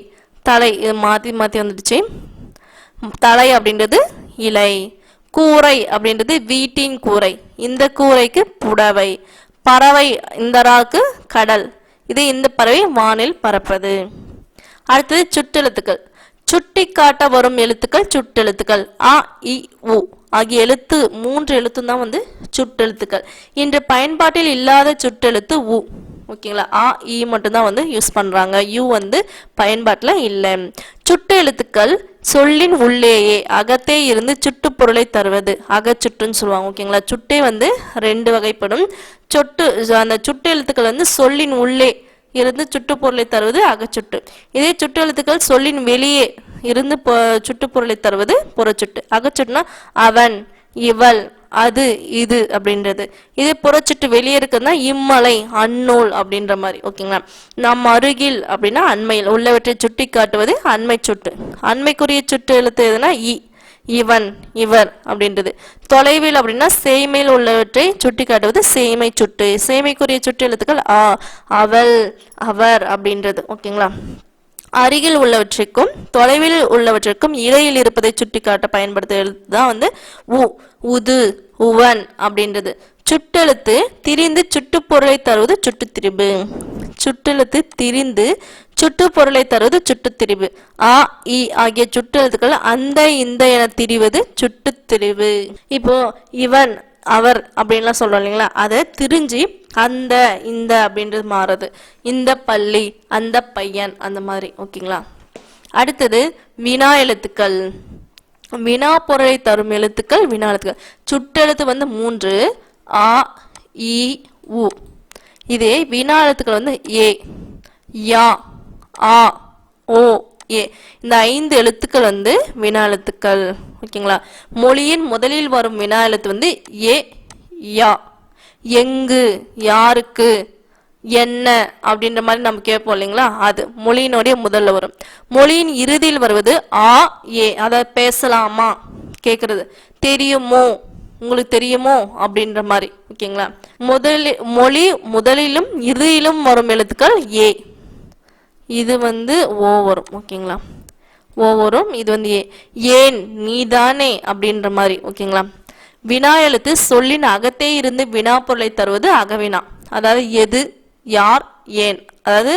தலை இது மாத்தி மாத்தி வந்துடுச்சு. தலை அப்படின்றது இலை, கூரை அப்படின்றது வீட்டின் கூரை, இந்த கூரைக்கு புடவை. பறவை இந்த ராக்கு கடல், இது இந்த பறவை வானில் பறப்பது. அடுத்தது சுற்றெழுத்துக்கள். சுட்டிக்காட்ட வரும் எழுத்துக்கள் சுட்டெழுத்துக்கள். அ இ உ ஆகிய எழுத்து 3 எழுத்தும் தான் வந்து சுட்டெழுத்துக்கள். இன்று பயன்பாட்டில் இல்லாத சுட்டெழுத்து உ. ஓகேங்களா, ஆ இ மட்டும்தான் வந்து யூஸ் பண்றாங்க, யூ வந்து பயன்பாட்டில் இல்லை. சுட்டு எழுத்துக்கள் சொல்லின் உள்ளேயே அகத்தே இருந்து சுட்டு பொருளை தருவது அகச்சுட்டுன்னு சொல்லுவாங்க. ஓகேங்களா, சுட்டே வந்து 2 வகைப்படும். அந்த சுட்டு எழுத்துக்கள் வந்து சொல்லின் உள்ளே இருந்து சுட்டு பொருளை தருவது அகச்சுட்டு. இதே சுட்டு எழுத்துக்கள் சொல்லின் வெளியே இருந்து சுட்டு பொருளை தருவது புறச்சுட்டு. அகச்சுட்டுனா அவன், இவள், அது, இது அப்படின்றது. இதே புறச்சுட்டு வெளியே இருக்குதுன்னா இம்மலை, அந்நூல் அப்படின்ற மாதிரி. ஓகேங்களா, நம் அருகில் அப்படின்னா அண்மையில் உள்ளவற்றை சுட்டி காட்டுவது அண்மை சுட்டு. அண்மைக்குரிய சுட்டு எழுத்து எதுனா இ, இவன், இவர் அப்படின்றது. தொலைவில் அப்படின்னா சேமையில் உள்ளவற்றை சுட்டி காட்டுவது சேமை சுட்டு. சேமைக்குரிய சுட்டு எழுத்துக்கள் ஆ, அவள், அவர் அப்படின்றது. ஓகேங்களா, அருகில் உள்ளவற்றிற்கும் தொலைவில் உள்ளவற்றிற்கும் இடையில் இருப்பதை சுட்டிக்காட்ட பயன்படுத்த எழுத்து தான் வந்து உ, உது, உவன் அப்படின்றது. சுட்டெழுத்து திரிந்து சுட்டு பொருளை தருவது சுட்டு திரிபு. சுட்டெழுத்து திரிந்து சுட்டு பொருளை தருவது சுட்டு திரிபு. ஆ இ ஆகிய சுட்டெழுத்துக்கள் அந்த இந்த என திரிவது சுட்டு திரிவு. இப்போ இவன், அவர் அப்படின்லாம் சொல்றோம் இல்லைங்களா, அதை திரிஞ்சு அந்த இந்த அப்படின்றது மாறுது. இந்த பள்ளி, அந்த பையன், அந்த மாதிரி. ஓகேங்களா, அடுத்தது வினா எழுத்துக்கள். வினா பொருளை தரும் எழுத்துக்கள் வினா எழுத்துக்கள். சுட்டெழுத்து வந்து 3, ஆ இ உ. இதே வினா எழுத்துக்கள் வந்து ஏ, யா, ஆ, ஓ, ஏ. இந்த 5 எழுத்துக்கள் வந்து வினா எழுத்துக்கள். ஓகேங்களா, மொழியின் முதலில் வரும் வினா எழுத்து வந்து ஏ, யா. எங்கு, யாருக்கு, என்ன அப்படின்ற மாதிரி நம்ம கேட்போம் இல்லைங்களா, அது மொழியினுடைய முதல்ல வரும். மொழியின் இறுதியில் வருவது ஆ ஏ, அதாவது பேசலாமா கேட்கறது, தெரியுமோ, உங்களுக்கு தெரியுமோ அப்படின்ற மாதிரி. ஓகேங்களா, மொழி முதலிலும் இறுதியிலும் வரும் எழுத்துக்கள் ஏ, இது வந்து ஓ வரும். ஓகேங்களா, ஓ வரும், இது வந்து ஏ. ஏன், நீதானே அப்படின்ற மாதிரி. ஓகேங்களா, வினா எழுத்து சொல்லின் அகத்தே இருந்து வினா பொருளை தருவது அகவினா. அதாவது எது, யார், ஏன், அதாவது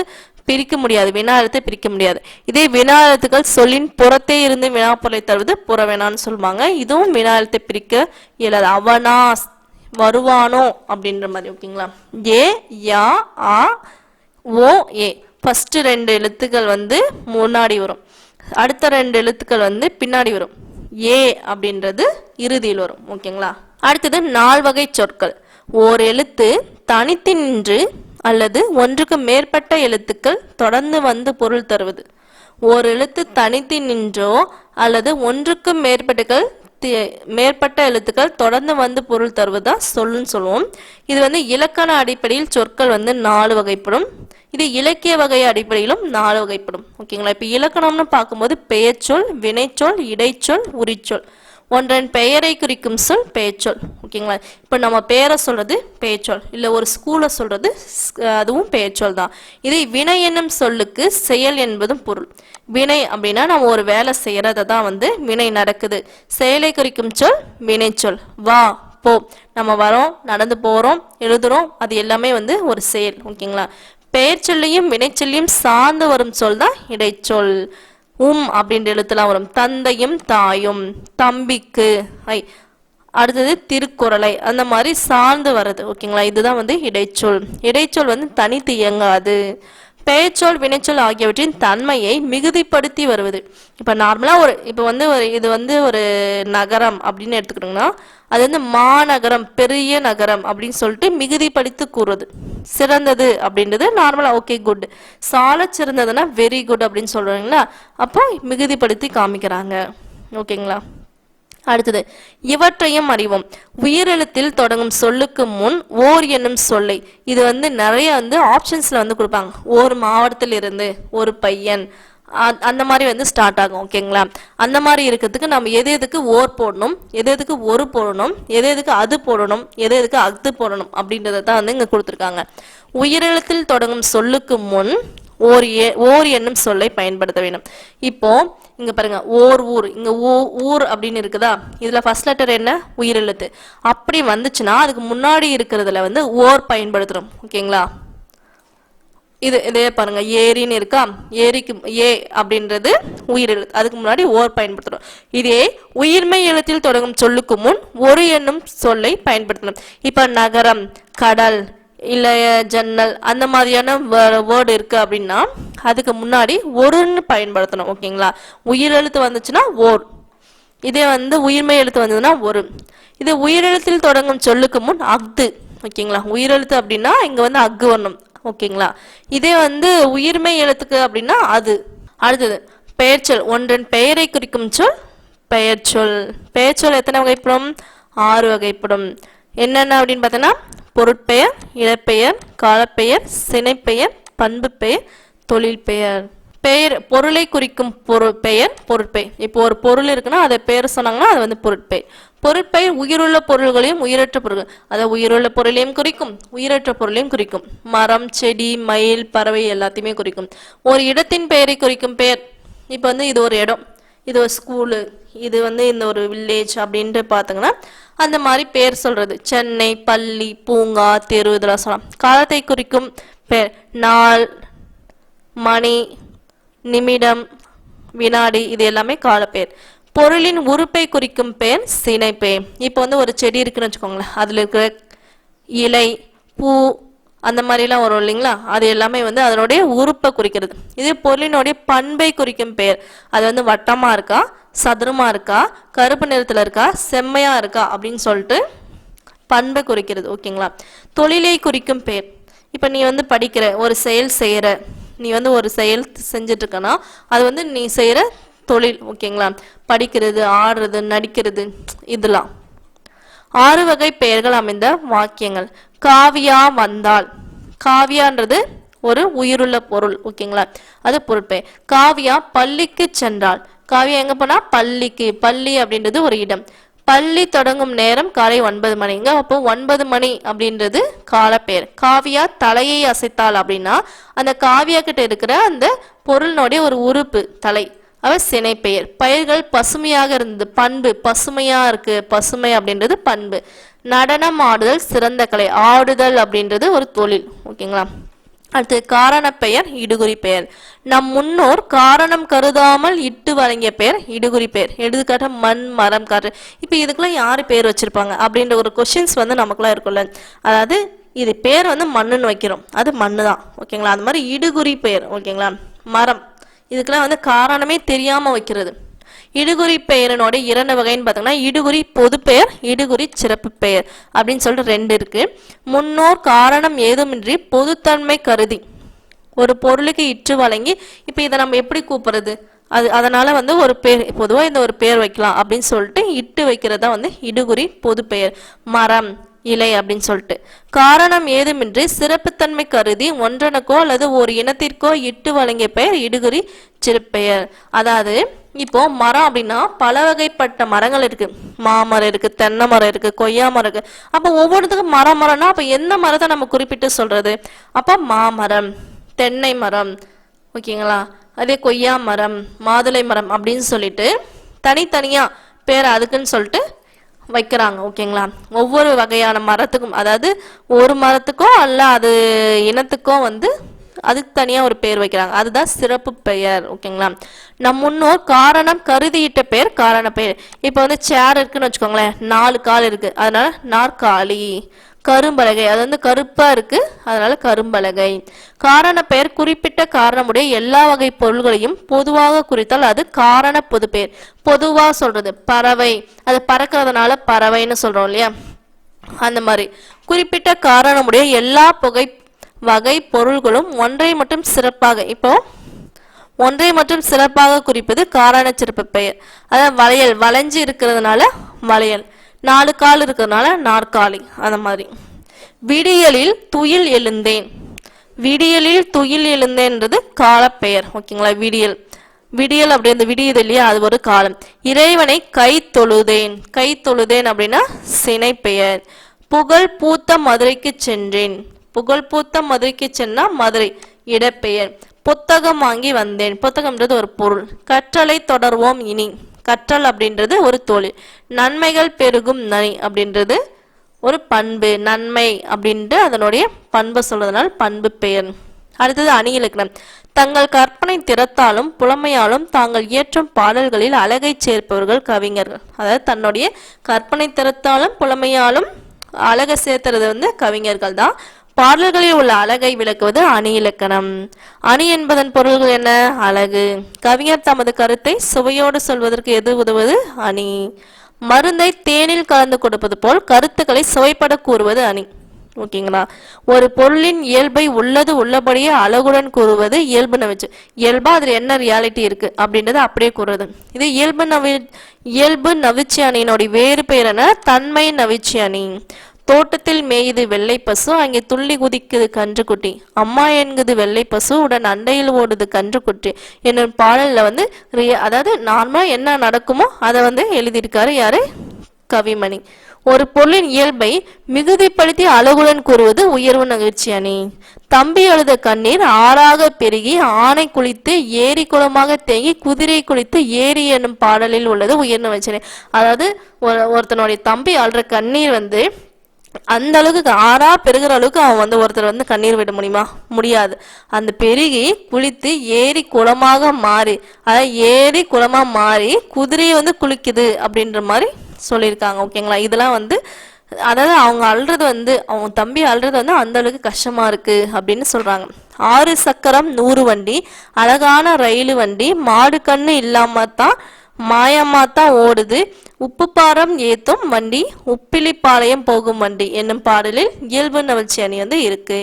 பிரிக்க முடியாது, வினா எழுத்தை பிரிக்க முடியாது. இதே வினா எழுத்துக்கள் சொல்லின் புறத்தே இருந்து வினா பொருளை தருவது புறவினான்னு சொல்லுவாங்க. இதுவும் வினா எழுத்தை பிரிக்க இயலாது. அவனா, வருவானோ அப்படின்ற மாதிரி. ஓகேங்களா, ஏ, யா, ஆ, ஓ, ஏ. ஃபர்ஸ்ட் 2 எழுத்துக்கள் வந்து முன்னாடி வரும், அடுத்த 2 எழுத்துக்கள் வந்து பின்னாடி வரும். ஏ அப்படின்றது இறுதியில் வரும். ஓகேங்களா, அடுத்தது 4 வகை சொற்கள். ஓர் எழுத்து தனித்து நின்று அல்லது ஒன்றுக்கு மேற்பட்ட எழுத்துக்கள் தொடர்ந்து வந்து பொருள் தருவது. ஓர் எழுத்து தனித்து நின்றோ அல்லது ஒன்றுக்கு மேற்பட்ட எழுத்துக்கள் தொடர்ந்து வந்து பொருள் தருவதா சொல்லுன்னு சொல்லுவோம். இது வந்து இலக்கண அடிப்படையில் சொற்கள் வந்து 4 வகைப்படும். இது இலக்கிய வகை அடிப்படையிலும் 4 வகைப்படும். ஓகேங்களா, இப்ப இலக்கணம்னு பார்க்கும்போது பெயர்ச்சொல், வினைச்சொல், இடைச்சொல், உரிச்சொல். ஒன்றன் பெயரை குறிக்கும் சொல் பெயர்ச்சொல். ஓகேங்களா, இப்ப நம்ம பெயரை சொல்றது பெயர்ச்சொல், இல்ல ஒரு ஸ்கூலை சொல்றது அதுவும் பெயர்ச்சொல் தான். இதை வினை என்னும் சொல்லுக்கு செயல் என்பதும் பொருள். வினை அப்படின்னா நம்ம ஒரு வேலை செய்யறத தான் வந்து வினை நடக்குது. செயலை குறிக்கும் சொல் வினைச்சொல். வா, போ, நம்ம வரோம், நடந்து போறோம், எழுதுறோம், அது எல்லாமே வந்து ஒரு செயல். ஓகேங்களா, பெயர் சொல்லையும் வினைச்சொல்லையும் சார்ந்து வரும் சொல் தான் இடைச்சொல். அப்படின்ற எழுத்துலாம் வரும். தந்தையும் தாயும், தம்பிக்கு, அடுத்தது திருக்குறளை, அந்த மாதிரி சார்ந்து வருது. ஓகேங்களா, இதுதான் வந்து இடைச்சொல். இடைச்சொல் வந்து தனித்து இயங்காது. பெயர்ச்சொல், வினைச்சொல் ஆகியவற்றின் தன்மையை மிகுதிப்படுத்தி வருவது. இப்ப நார்மலா இது வந்து ஒரு நகரம் அப்படின்னு எடுத்துக்கிட்டோம்னா அது வந்து மாநகரம், பெரிய நகரம் அப்படின்னு சொல்லிட்டு மிகுதிப்படுத்தி கூறுவது. சிறந்தது அப்படின்றது நார்மலா ஓகே குட். சால சிறந்ததுன்னா வெரி குட் அப்படின்னு சொல்றாங்களா, அப்போ மிகுதிப்படுத்தி காமிக்கிறாங்க. ஓகேங்களா, அடுத்தது இவற்றையும் அறிவோம். உயிரெழுத்தில் தொடங்கும் சொல்லுக்கு முன் ஓர் என்னும் சொல்லை, இது வந்து நிறைய வந்து ஆப்ஷன்ஸ்ல வந்து கொடுப்பாங்க. ஒரு மாவட்டத்தில் இருந்து, ஒரு பையன், அந்த மாதிரி வந்து ஸ்டார்ட் ஆகும். ஓகேங்களா, அந்த மாதிரி இருக்கிறதுக்கு நம்ம எது எதுக்கு ஓர் போடணும், எது எதுக்கு ஒரு போடணும், எது எதுக்கு அது போடணும், எது எதுக்கு அது போடணும் அப்படின்றத தான் வந்து இங்க கொடுத்துருக்காங்க. உயிரெழுத்தில் தொடங்கும் சொல்லுக்கு முன் ஓர் என்னும் சொல்லை பயன்படுத்த வேண்டும். இப்போ இங்க பாருங்க, ஓர் ஊர், இங்க ஊர் அப்படின்னு இருக்குதா, இதுல ஃபர்ஸ்ட் லெட்டர் என்ன, உயிரெழுத்து. அப்படி வந்துச்சுன்னா அதுக்கு முன்னாடி இருக்கிறதுல வந்து ஓர் பயன்படுத்துறோம். ஓகேங்களா, இதே பாருங்க ஏரின்னு இருக்கா, ஏரிக்கு ஏ அப்படின்றது உயிர் எழுத்து, அதுக்கு முன்னாடி ஓர் பயன்படுத்தணும். இதே உயிர்மை எழுத்தில் தொடங்கும் சொல்லுக்கு முன் ஒரு என்னும் சொல்லை பயன்படுத்தணும். இப்ப நகரம், கடல், இல்ல ஜன்னல் அந்த மாதிரியான வேர்டு இருக்கு அப்படின்னா அதுக்கு முன்னாடி ஒருன்னு பயன்படுத்தணும். ஓகேங்களா, உயிர் எழுத்து வந்துச்சுன்னா ஓர், இதே உயிர்மை எழுத்து வந்ததுன்னா ஒரு. இது உயிரெழுத்தில் தொடங்கும் சொல்லுக்கு முன் அஃது. ஓகேங்களா, உயிரெழுத்து அப்படின்னா இங்க அக்கு வரணும். ஓகேங்களா, இதே உயிர்மை எழுத்துக்கு அப்படின்னா அது. அடுத்தது பெயர்ச்சொல். ஒன்றன் பெயரை குறிக்கும் சொல் பெயர்ச்சொல். பெயர்ச்சொல் எத்தனை வகைப்படும்? 6 வகைப்படும். என்னென்ன அப்படின்னு பார்த்தோன்னா பொருட்பெயர், இடப்பெயர், காலப்பெயர், சினைப்பெயர், பண்பு பெயர், தொழில் பெயர். பெயர் பொருளை குறிக்கும் பெயர் பொருட்பெயர். இப்போ ஒரு பொருள் இருக்குன்னா அதை பெயர் சொன்னாங்கன்னா அது பொருட்பெயர். பொருட்பெயர் உயிருள்ள பொருள்களையும் உயிரற்ற பொருள்கள், அதாவது உயிருள்ள பொருளையும் குறிக்கும் உயிரற்ற பொருளையும் குறிக்கும். மரம், செடி, மயில், பறவை எல்லாத்தையுமே குறிக்கும். ஒரு இடத்தின் பெயரை குறிக்கும் பெயர். இப்போ இது ஒரு இடம், இது ஒரு ஸ்கூலு, இது இந்த ஒரு வில்லேஜ் அப்படின்ட்டு பார்த்தீங்கன்னா அந்த மாதிரி பேர் சொல்றது. சென்னை, பள்ளி, பூங்கா, தெரு இதெல்லாம் சொல்லலாம். காலத்தை குறிக்கும் பெயர் நாள், மணி, நிமிடம், வினாடி, இது எல்லாமே காலப்பெயர். பொருளின் உறுப்பை குறிக்கும் பெயர் சினைப்பெயர். இப்போ ஒரு செடி இருக்குன்னு வச்சுக்கோங்களேன், அதுல இருக்கிற இலை, பூ அந்த மாதிரிலாம் வரும் இல்லைங்களா, அது எல்லாமே அதனுடைய உறுப்பை குறிக்கிறது. இதே பொருளினுடைய பண்பை குறிக்கும் பெயர், அது வட்டமா இருக்கா, சதுரமா இருக்கா, கருப்பு நிறத்துல இருக்கா, செம்மையா இருக்கா அப்படின்னு சொல்லிட்டு பண்பை குறிக்கிறது. ஓகேங்களா, தொழிலை குறிக்கும் பெயர். இப்ப நீ படிக்கிற ஒரு செயல் செய்யற, நீ ஒரு செயல் செஞ்சுட்டு இருக்கனா அது நீ செய்யற தொழில். ஓகேங்களா, படிக்கிறது, ஆடுறது, நடிக்கிறது, இதெல்லாம். 6 வகை பெயர்கள் அமைந்த வாக்கியங்கள். காவியா வந்தாள். காவியான்றது ஒரு உயிருள்ள பொருள். ஓகேங்களா, அது பொருட்பெயர். காவியா பள்ளிக்கு சென்றாள். காவியா எங்க போனா? பள்ளிக்கு. பள்ளி அப்படின்றது ஒரு இடம். பள்ளி தொடங்கும் நேரம் காலை 9 மணிங்க. அப்போ 9 மணி அப்படின்றது காலப்பெயர். காவியா தலையை அசைத்தாள் அப்படின்னா அந்த காவியா கிட்ட இருக்கிற அந்த பொருளினுடைய ஒரு உறுப்பு தலை, அவ சினைப்பெயர். பயிர்கள் பசுமையாக இருந்தது, பண்பு. பசுமையா இருக்கு, பசுமை அப்படின்றது பண்பு. நடனம் ஆடுதல் சிறந்த கலை. ஆடுதல் அப்படின்றது ஒரு தொழில். ஓகேங்களா, அடுத்து காரண பெயர், இடுகுறி பெயர். நம் முன்னோர் காரணம் கருதாமல் இட்டு வழங்கிய பெயர் இடுகுறி பெயர். எடுத்துக்காட்ட மண், மரம், காற்று. இப்ப இதுக்கெல்லாம் யாரு பேர் வச்சிருப்பாங்க அப்படின்ற ஒரு கொஸ்டின்ஸ் நமக்குலாம் இருக்குல்ல. அதாவது இது பேர் மண்ணுன்னு வைக்கிறோம், அது மண்ணு தான். ஓகேங்களா, அது மாதிரி இடுகுறி பெயர். ஓகேங்களா, மரம், இதுக்கெல்லாம் காரணமே தெரியாம வைக்கிறது. இடுகுறி பெயரினோட 2 வகைன்னு பார்த்தோம்னா இடுகுறி பொது பெயர், இடுகுறி சிறப்பு பெயர் அப்படின்னு சொல்லிட்டு 2 இருக்கு. முன்னோர் காரணம் ஏதுமின்றி பொதுத்தன்மை கருதி ஒரு பொருளுக்கு இட்டு வழங்கி, இப்ப இதை நம்ம எப்படி கூப்பிடுறது, அதனால ஒரு பேர் பொதுவா இந்த ஒரு பேர் வைக்கலாம் அப்படின்னு சொல்லிட்டு இட்டு வைக்கிறதா இடுகுறி பொது பெயர். மரம், இலை அப்படின்னு சொல்லிட்டு. காரணம் ஏதுமின்றி சிறப்புத்தன்மை கருதி ஒன்றனுக்கோ அல்லது ஒரு இனத்திற்கோ இட்டு வழங்கிய பெயர் இடுகுறி சிறப்பெயர். அதாவது இப்போ மரம் அப்படின்னா பல வகைப்பட்ட மரங்கள் இருக்கு. மாமரம் இருக்கு, தென்னை மரம் இருக்கு, கொய்யா மரம் இருக்கு. அப்ப ஒவ்வொருத்துக்கும் மரம்னா அப்ப எந்த மரத்தை நம்ம குறிப்பிட்டு சொல்றது? அப்ப மாமரம், தென்னை மரம், ஓகேங்களா, அதே கொய்யா மரம், மாதுளை மரம் அப்படின்னு சொல்லிட்டு தனித்தனியா பேர் அதுக்குன்னு சொல்லிட்டு வைக்கிறாங்க. ஓகேங்களா, ஒவ்வொரு வகையான மரத்துக்கும், அதாவது ஒரு மரத்துக்கோ அல்ல அது இனத்துக்கோ அதுக்கு தனியா ஒரு பேர் வைக்கிறாங்க, அதுதான் சிறப்பு பெயர். ஓகேங்களா, நம் முன்னோர் காரணம் கருதியிட்ட பெயர் காரண பெயர். இப்ப சேர் இருக்குன்னு வச்சுக்கோங்களேன், 4 கால் இருக்கு, அதனால நாற்காலி. கரும்பலகை, அது கருப்பா இருக்கு, அதனால கரும்பலகை. காரண பெயர் குறிப்பிட்ட காரணமுடைய எல்லா வகை பொருள்களையும் பொதுவாக குறித்தால் அது காரண பொது பெயர். பொதுவா சொல்றது பறவை, அது பறக்கிறதுனால பறவைன்னு சொல்றோம் இல்லையா, அந்த மாதிரி. குறிப்பிட்ட காரணமுடைய எல்லா வகை பொருள்களும் ஒன்றை மட்டும் சிறப்பாக, இப்போ ஒன்றை மட்டும் சிறப்பாக குறிப்பது காரண சிறப்பு பெயர். அதாவது வளையல், வளைஞ்சு இருக்கிறதுனால வளையல். 4 கால் இருக்கிறதுனால நாற்காலி, அந்த மாதிரி. விடியலில் துயில் எழுந்தேன். விடியலில் துயில் எழுந்தேன்றது காலப்பெயர். ஓகேங்களா, விடியல் விடியல் அப்படி அந்த விடியுது இல்லையா, அது ஒரு காலம். இறைவனை கை தொழுதேன். கை தொழுதேன் அப்படின்னா சினை பெயர். புகழ் பூத்த மதுரைக்கு சென்றேன். புகழ் பூத்த மதுரைக்கு சென்னா மதுரை, இடப்பெயர். புத்தகம் வாங்கி வந்தேன். புத்தகம்ன்றது ஒரு பொருள். கற்றலை தொடர்வோம் இனி. கற்றல் அப்படின்றது ஒரு தொழில். நன்மைகள் பெருகும் நனி அப்படின்றது ஒரு பண்பு. நன்மை அப்படின்ட்டு அதனுடைய பண்பு சொல்றதுனால பண்பு பெயர். அடுத்தது அணி இலக்கணம். தங்கள் கற்பனை திறத்தாலும் புலமையாலும் தாங்கள் இயற்றும் பாடல்களில் அழகை சேர்ப்பவர்கள் கவிஞர்கள். அதாவது தன்னுடைய கற்பனை திறத்தாலும் புலமையாலும் அழகை சேர்த்துறது வந்து கவிஞர்கள் தான். பாடல்களில் உள்ள அழகை விளக்குவது அணி இலக்கணம். அணி என்பதன் பொருள்கள் என்ன? அழகு. கவிஞர் தமது கருத்தை சுவையோடு சொல்வதற்கு எது உதவுவது? அணி. மருந்தை தேனில் கலந்து கொடுப்பது போல் கருத்துக்களை சுவைப்பட கூறுவது அணி. ஓகேங்களா? ஒரு பொருளின் இயல்பை உள்ளது உள்ளபடியே அழகுடன் கூறுவது இயல்பு நவிச்சு. இயல்பா அதுல என்ன ரியாலிட்டி இருக்கு அப்படின்றத அப்படியே கூறுறது. இது இயல்பு நவிச்சி அணியினுடைய வேறு பெயர் என்ன? தன்மை நவிச்சி அணி. தோட்டத்தில் மேயுது வெள்ளை பசு, அங்கே துள்ளி குதிக்குது கன்றுக்குட்டி, அம்மா என்குது வெள்ளை பசு, உடன் அண்டையில் ஓடுது கன்றுக்குட்டி என்னும் பாடல்ல வந்து அதாவது நார்மலா என்ன நடக்குமோ அதை வந்து எழுதியிருக்காரு யாரு? கவிமணி. ஒரு பொருளின் இயல்பை மிகுதிப்படுத்தி அழகுடன் கூறுவது உயர்வு நகிழ்ச்சி அணி. தம்பி அழுத கண்ணீர் ஆறாக பெருகி ஆனை குளித்து ஏரி குளமாக தேங்கி குதிரை குளித்து ஏரி என்னும் பாடலில் உள்ளது உயர்வு நகிழ்ச்சி அணி. அதாவது ஒருத்தனுடைய தம்பி அழுற கண்ணீர் வந்து அந்த அளவுக்கு ஆறா பெருகிற அளவுக்கு அவன் வந்து ஒருத்தர் வந்து கண்ணீர் விட முடியுமா? முடியாது. அந்த பெருகி குளித்து ஏரி குளமாக மாறி, அதாவது ஏரி குளமா மாறி குதிரையை வந்து குளிக்குது அப்படின்ற மாதிரி சொல்லியிருக்காங்க. ஓகேங்களா? இதெல்லாம் வந்து அதாவது அவங்க அழுறது வந்து அவங்க தம்பி அழுறது வந்து அந்த அளவுக்கு கஷ்டமா இருக்கு அப்படின்னு சொல்றாங்க. 6 சக்கரம் 100 வண்டி, அழகான ரயில் வண்டி, மாடு கண்ணு இல்லாம தான் மாயமாத்தான் ஓடுது, உப்பு பாரம் ஏத்தும் வண்டி, உப்பிலிப்பாளையம் போகும் வண்டி என்னும் பாடலில் இயல்பு நவிழ்ச்சி அணி வந்து இருக்கு.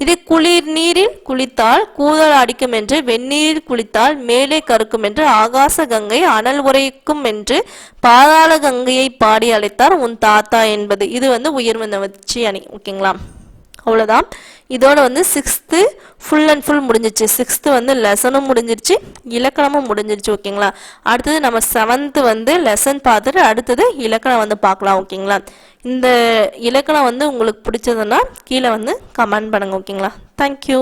இது குளிர் நீரில் குளித்தால் கூதல் அடிக்கும் என்று, வெந்நீரில் குளித்தால் மேலே கருக்கும் என்று, ஆகாச கங்கை அனல் உரைக்கும் என்று பாதாள கங்கையை பாடி அழைத்தார் உன் தாத்தா என்பது. இது வந்து உயர்வு நவிழ்ச்சி அணி. ஓகேங்களா? அவ்வளோதான். இதோட வந்து 6th ஃபுல் அண்ட் ஃபுல் முடிஞ்சிச்சு. 6th வந்து லெசனும் முடிஞ்சிருச்சு, இலக்கணமும் முடிஞ்சிருச்சு. ஓகேங்களா? அடுத்தது நம்ம 7th வந்து லெசன் பார்த்துட்டு அடுத்தது இலக்கணம் வந்து பார்க்கலாம். ஓகேங்களா? இந்த இலக்கணம் வந்து உங்களுக்கு பிடிச்சதுன்னா கீழே வந்து கமெண்ட் பண்ணுங்க. ஓகேங்களா? தேங்க்யூ.